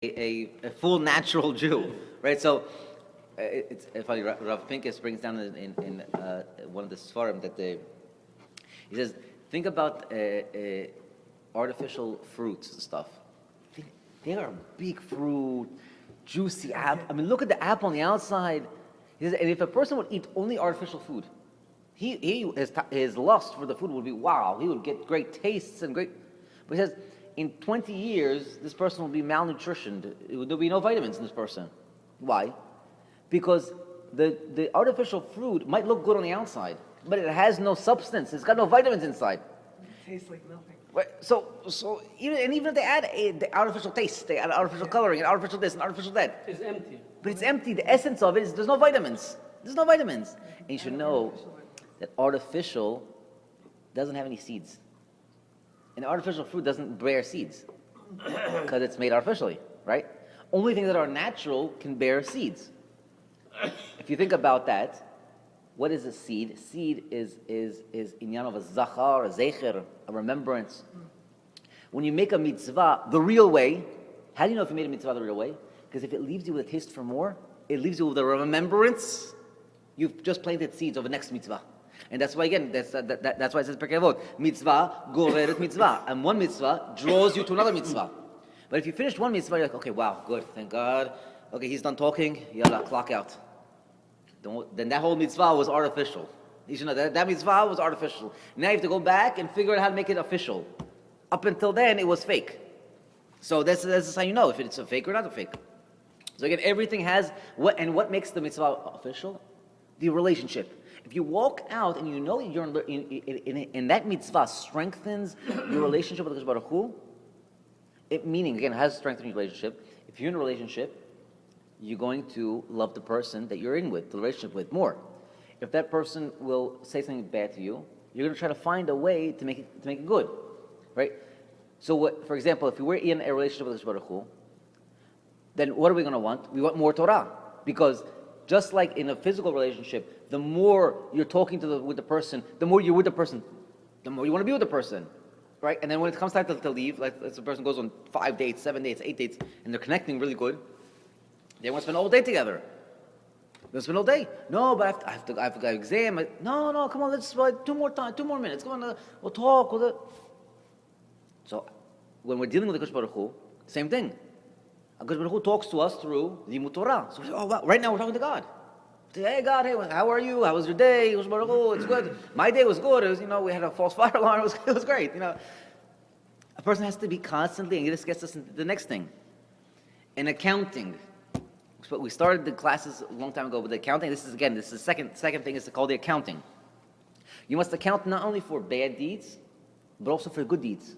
a full natural Jew, right? So it's funny. Rav Pincus brings down in one of the Sfarim that he says, think about artificial fruits and stuff. They are big fruit, juicy apple. I mean, look at the apple on the outside. He says, and if a person would eat only artificial food, his lust for the food would be wow. He would get great tastes and great. But he says, in 20 years, this person will be malnutritioned. There'll be no vitamins in this person. Why? Because the artificial fruit might look good on the outside, but it has no substance. It's got no vitamins inside. It tastes like nothing. Right. So even if they add the artificial taste, they add artificial coloring and artificial this and artificial that. It's empty. But it's empty. The essence of it is there's no vitamins. There's no vitamins. And you should know that artificial doesn't have any seeds. And artificial fruit doesn't bear seeds because it's made artificially, right? Only things that are natural can bear seeds. If you think about that, what is a seed? Seed is inyan of a zachar, a zecher, a remembrance. When you make a mitzvah the real way, how do you know if you made a mitzvah the real way? Because if it leaves you with a taste for more, it leaves you with a remembrance. You've just planted seeds of the next mitzvah. And that's why, again, that's why it says Perkei Avot, mitzvah goreret mitzvah. And one mitzvah draws you to another mitzvah. But if you finish one mitzvah, you're like, okay, wow, good, thank God. Okay, he's done talking, yalla, clock out. Then that whole mitzvah was artificial. You should know that mitzvah was artificial. Now you have to go back and figure out how to make it official. Up until then, it was fake. So that's how you know if it's a fake or not a fake. So again, everything has, what makes the mitzvah official? The relationship. If you walk out and you know you're in that mitzvah strengthens your relationship with the Baruch Hu, meaning, again, it has strengthened your relationship. If you're in a relationship, you're going to love the person that you're in with, the relationship with, more. If that person will say something bad to you, you're going to try to find a way to make it good, right? So, for example, if we're in a relationship with the Baruch Hu, then what are we going to want? We want more Torah, because just like in a physical relationship, the more you're talking with the person, the more you're with the person, the more you want to be with the person, right? And then when it comes time to leave, like if the person goes on 5 dates, 7 dates, 8 dates, and they're connecting really good, they want to spend all day together. They spend all day. No, but I have to go exam. No, come on, let's 2 more minutes. Come on, we'll talk. So when we're dealing with the Kosh Baruch Hu, same thing. HaKadosh Baruch Hu talks to us through Limud Torah. So we say, oh wow, right now we're talking to God. We say, hey God, hey, how are you? How was your day? Kodesh Baruch Hu, it's good. My day was good. It was, we had a false fire alarm. It was great. A person has to be constantly, and this gets us into the next thing. In accounting. But we started the classes a long time ago with the accounting. This is the second thing is called the accounting. You must account not only for bad deeds, but also for good deeds.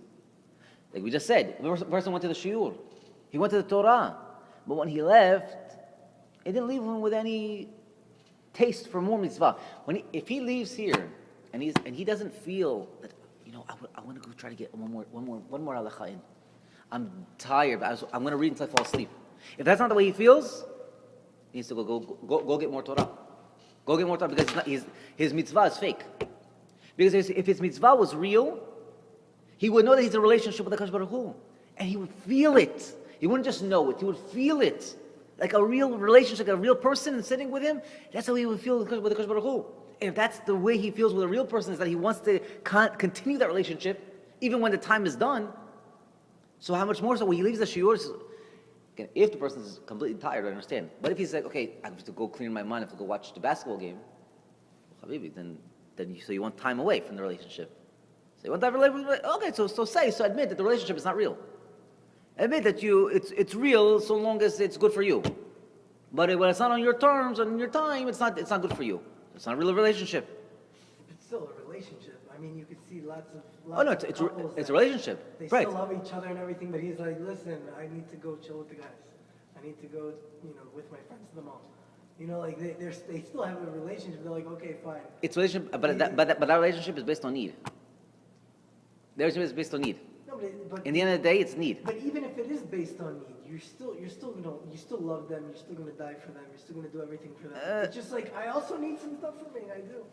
Like we just said, the person went to the shiur. He went to the Torah, but when he left, it didn't leave him with any taste for more mitzvah. If he leaves here and he doesn't feel that, I want to go try to get one more halacha in. I'm tired, but I'm going to read until I fall asleep. If that's not the way he feels, he needs to go get more Torah. Go get more Torah because his mitzvah is fake. Because if his mitzvah was real, he would know that he's in a relationship with the Kadosh Baruch Hu, and he would feel it. He wouldn't just know it; he would feel it, like a real relationship, like a real person sitting with him. That's how he would feel with the Kadosh Baruch Hu. And if that's the way he feels with a real person, is that he wants to continue that relationship, even when the time is done. So how much more so when he leaves the shiur? Again, if the person is completely tired, I understand. But if he's like, okay, I have to go clear my mind, I have to go watch the basketball game, then you want time away from the relationship. So you want that relationship? Okay, so admit that the relationship is not real. Admit that it's real so long as it's good for you. But when it's not on your terms, on your time, it's not good for you. It's not a real relationship. It's still a relationship. I mean, you could see lots of it's a relationship. They right. still love each other and everything, but he's like, listen, I need to go chill with the guys. I need to go, with my friends to the mall. They still have a relationship. They're like, okay, fine. It's relationship, but that relationship is based on need. The relationship is based on need. No, but in the end of the day, it's need. But even if it is based on need, you still love them. You're still gonna die for them. You're still gonna do everything for them. It's just like I also need some stuff for me. I do.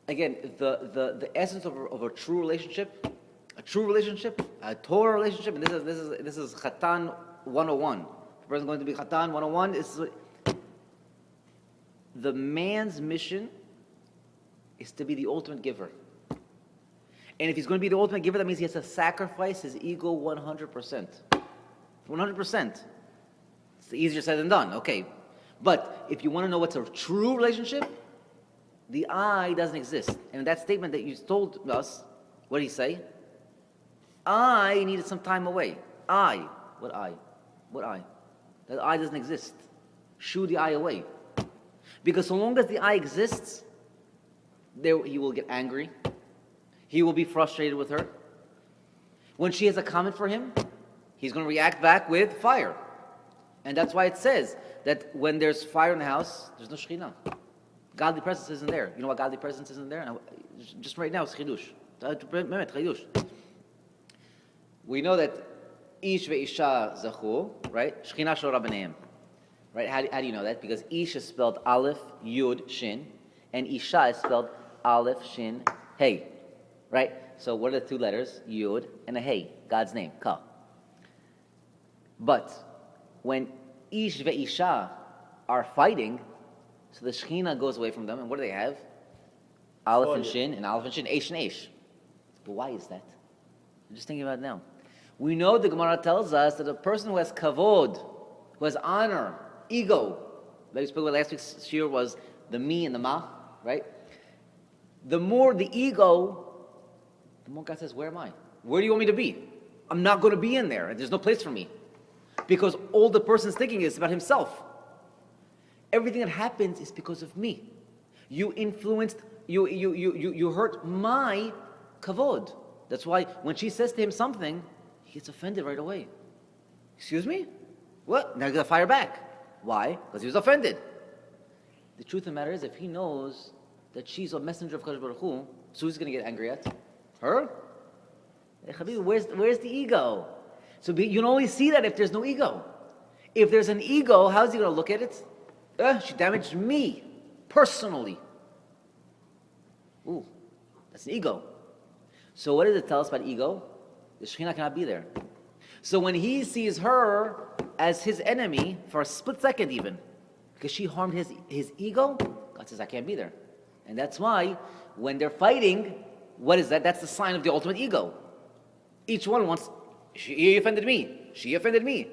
Again, the essence of a true relationship, a Torah relationship, and this is Chatan 101. If a person is going to be Khatan 101, the man's mission is to be the ultimate giver. And if he's going to be the ultimate giver, that means he has to sacrifice his ego 100%. 100%. It's easier said than done, okay. But if you want to know what's a true relationship, the I doesn't exist. And in that statement that you told us, what did he say? I needed some time away. I. What I? What I? That I doesn't exist. Shoo the I away. Because so long as the I exists, he will get angry. He will be frustrated with her. When she has a comment for him, he's going to react back with fire. And that's why it says that when there's fire in the house, there's no Shekhinah. Godly presence isn't there. You know why godly presence isn't there? Just right now, it's chidush. We know that ish ve'isha zachu, right? Shekhinah shel rabbaneim. Right? How do you know that? Because ish is spelled aleph, yud, shin, and isha is spelled aleph, shin, hey. Right? So what are the two letters? Yud and a hey. God's name, ka. But when ish ve'isha are fighting, so the Shekhinah goes away from them, and what do they have? Aleph and Shin, and Aleph and Shin, Eish and Eish. But why is that? I'm just thinking about it now. We know the Gemara tells us that a person who has kavod, who has honor, ego, like we spoke about last week's shiur was the me and the ma, right? The more the ego, the more God says, where am I? Where do you want me to be? I'm not going to be in there. There's no place for me. Because all the person's thinking is about himself. Everything that happens is because of me. You influenced, you hurt my kavod. That's why when she says to him something, he gets offended right away. Excuse me? What? Now he's going to fire back. Why? Because he was offended. The truth of the matter is, if he knows that she's a messenger of Kadosh Baruch Hu, so who's going to get angry at? Her? Hey, Habibi, where's the ego? So you can only see that if there's no ego. If there's an ego, how's he going to look at it? She damaged me, personally. Ooh, that's an ego. So what does it tell us about ego? The Shekhinah cannot be there. So when he sees her as his enemy, for a split second even, because she harmed his ego, God says, I can't be there. And that's why, when they're fighting, what is that? That's the sign of the ultimate ego. Each one wants, he offended me, she offended me.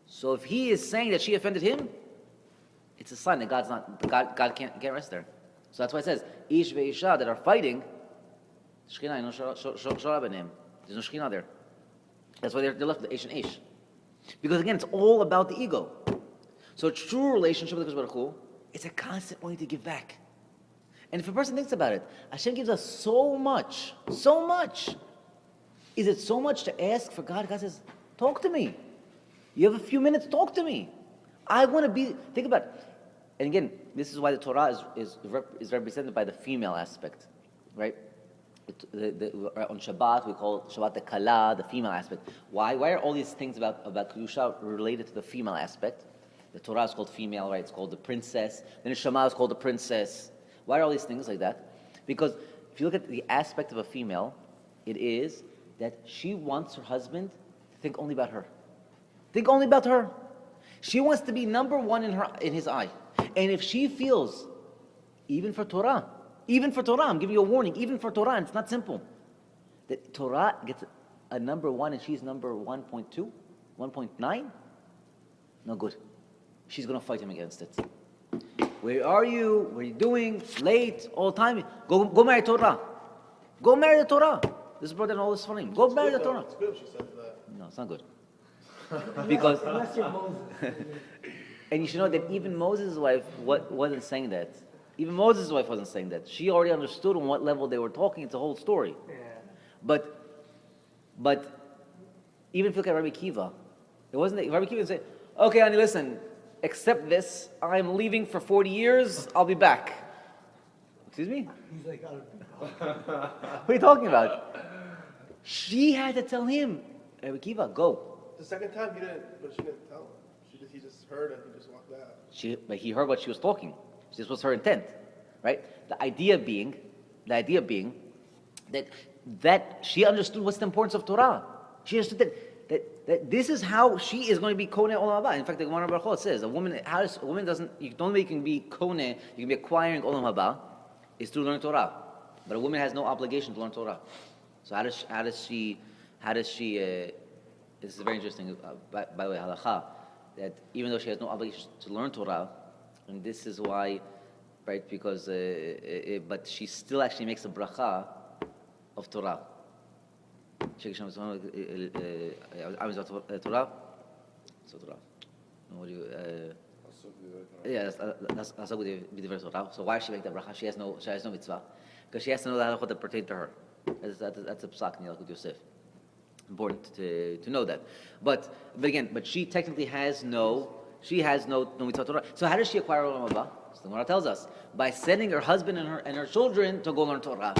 So if he is saying that she offended him, it's a sign that God can't rest there. So that's why it says, Ish ve'isha that are fighting, Shekhinah, there's no Shekhinah there. That's why they're left with Eish and Eish. Because again, it's all about the ego. So a true relationship with the Kadosh Baruch Hu, it's a constant wanting to give back. And if a person thinks about it, Hashem gives us so much. Is it so much to ask for God? God says, talk to me. You have a few minutes, talk to me. I want to be, think about it. And again, this is why the Torah is represented by the female aspect, right? On Shabbat, we call Shabbat the Kala, the female aspect. Why? Why are all these things about Kedusha related to the female aspect? The Torah is called female, right? It's called the princess. Then the Shema is called the princess. Why are all these things like that? Because if you look at the aspect of a female, it is that she wants her husband to think only about her. Think only about her. She wants to be number one in his eye. And if she feels, even for Torah, I'm giving you a warning, even for Torah, and it's not simple, that Torah gets a number one and she's number 1.2, 1.9, no good. She's going to fight him against it. Where are you? What are you doing? Late, all the time. Go marry Torah. Go marry the Torah. This brother and all this for him. Go marry the Torah. It's good if she says that. No, it's not good. Because Unless you're Moses. and you should know that even Moses' wife wasn't saying that. Even Moses' wife wasn't saying that. She already understood on what level they were talking. It's a whole story. Yeah. But even if you look at Rabbi Kiva, it wasn't that Rabbi Kiva said, okay, honey, listen, accept this. I'm leaving for 40 years. I'll be back. Excuse me? He's like, What are you talking about? She had to tell him, Rabbi Kiva, go. The second time he didn't, but she didn't tell him. He just heard and he just walked out. But he heard what she was talking. This was her intent, right? The idea being that she understood what's the importance of Torah. She understood that that this is how she is going to be koneh olam haba. In fact, the Gemara Baruch Hu says a woman doesn't. The only way you can be koneh, you can be acquiring olam haba, is through learning Torah. But a woman has no obligation to learn Torah. So how does she? This is very interesting. By the way, halacha, that even though she has no obligation to learn Torah, and this is why, right? Because but she still actually makes a bracha of Torah. Torah. So Torah. What do you? Yeah, that's Torah. So why does she make that bracha? She has no mitzvah because she has to know the halachot that pertain to her. That's a psak in Yalkut Yosef. Important to know that. But she technically has no mitzvah Torah. So how does she acquire olam haba? So the Gemara tells us by sending her husband and her children to go learn Torah.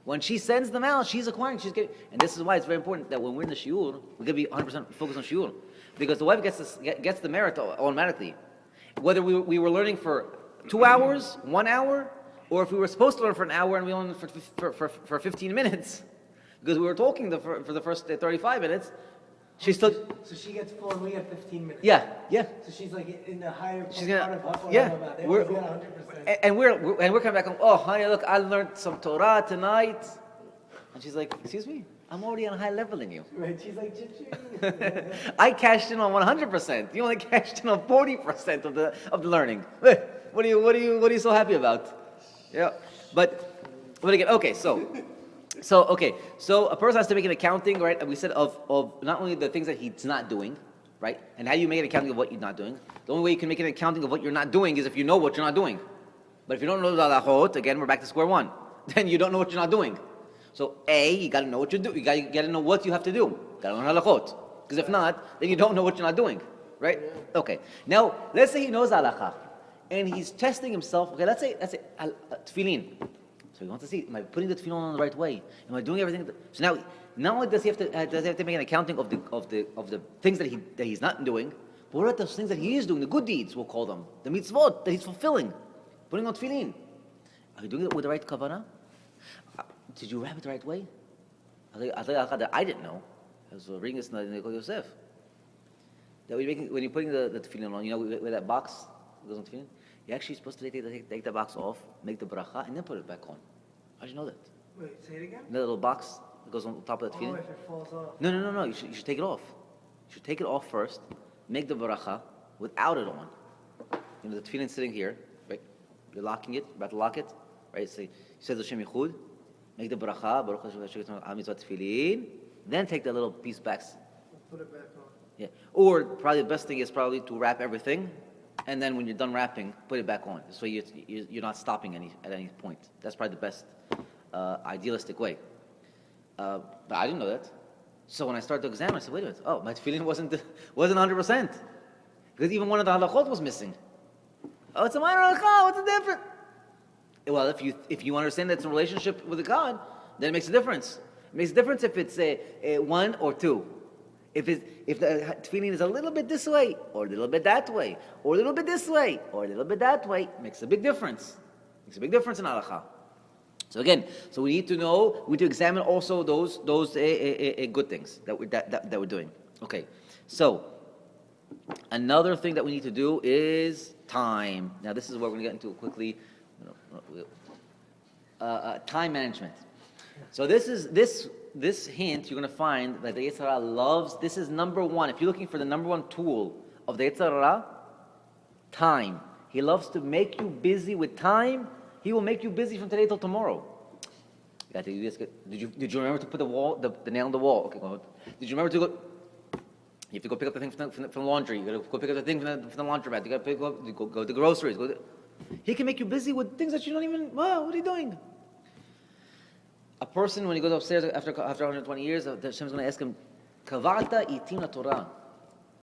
When she sends them out, she's acquiring, she's getting, and this is why it's very important that when we're in the shiur, we're going to be 100% focused on shiur, because the wife gets the merit automatically. Whether we were learning for 2 hours, 1 hour, or if we were supposed to learn for an hour and we learned for 15 minutes, because we were talking for the first 35 minutes, she still. So she gets 4 and we get 15 minutes. Yeah. So she's like in the higher part of Hafal. Yeah. They always get 100%. And we're coming back on, oh honey, look, I learned some Torah tonight. And she's like, excuse me, I'm already on a high level than you. Right, she's like, ching. I cashed in on 100%. You only cashed in on 40% of the learning. What are you so happy about? Yeah. But again, okay, so a person has to make an accounting, right? And we said of not only the things that he's not doing, right? And how do you make an accounting of what you're not doing? The only way you can make an accounting of what you're not doing is if you know what you're not doing. But if you don't know the halachot, again, we're back to square one. Then you don't know what you're not doing. So you got to know what you do. You got to know what you have to do. You got to learn halachot. Because if not, then you don't know what you're not doing, right? Okay. Now let's say he knows halacha, and he's testing himself. Okay, let's say tefillin. So he wants to see, am I putting the tefillin on the right way? Am I doing everything? So now, not only does he have to make an accounting of the things that he's not doing, but what are those things that he is doing? The good deeds, we'll call them, the mitzvot that he's fulfilling, putting on tefillin. Are you doing it with the right kavanah? Did you wrap it the right way? I'll tell you that I didn't know. I was reading this in the Yalkut Yosef. That when you're putting the tefillin on, you know where that box goes on tefillin? You're actually supposed to take the box off, make the bracha, and then put it back on. How did you know that? Wait, say it again? The little box that goes on top of the tefillin. Oh, if it falls off. No. You should take it off. You should take it off first, make the bracha without it on. You know, the tefillin sitting here, right? You're locking it, about to lock it, right? So you say the Shem Yichud, make the bracha, Baruch Hashem HaMitzvot Tefillin, then take the little piece back. Put it back on. Yeah. Or probably the best thing is probably to wrap everything, and then when you're done wrapping, put it back on. So you're not stopping at any point. That's probably the best idealistic way. But I didn't know that. So when I started to examine, I said, wait a minute. Oh, my tefillin wasn't 100%. Because even one of the halachot was missing. Oh, it's a minor halachah. What's the difference? Well, if you understand that it's a relationship with a God, then it makes a difference. It makes a difference if it's a 1 or 2. If the tefillin is a little bit this way, or a little bit that way, or a little bit this way, or a little bit that way, it makes a big difference. It makes a big difference in halakha. So again, we need to examine also those good things that we're doing. Okay, so another thing that we need to do is time. Now this is what we're going to get into quickly. Time management. So this hint you're going to find that the Yetzer Hara loves. This is number one. If you're looking for the number one tool of the Yetzer Hara, time. He loves to make you busy with time. He will make you busy from today till tomorrow. You got to do this. Did you remember to put the nail on the wall? Okay, go ahead. Did you remember to go? You have to go pick up the thing from the laundry. You got to go pick up the thing from the laundromat. You got to go to the groceries. He can make you busy with things that you don't even. Wow, what are you doing? A person, when he goes upstairs after 120 years, Hashem's going to ask him, Kavata itim Torah.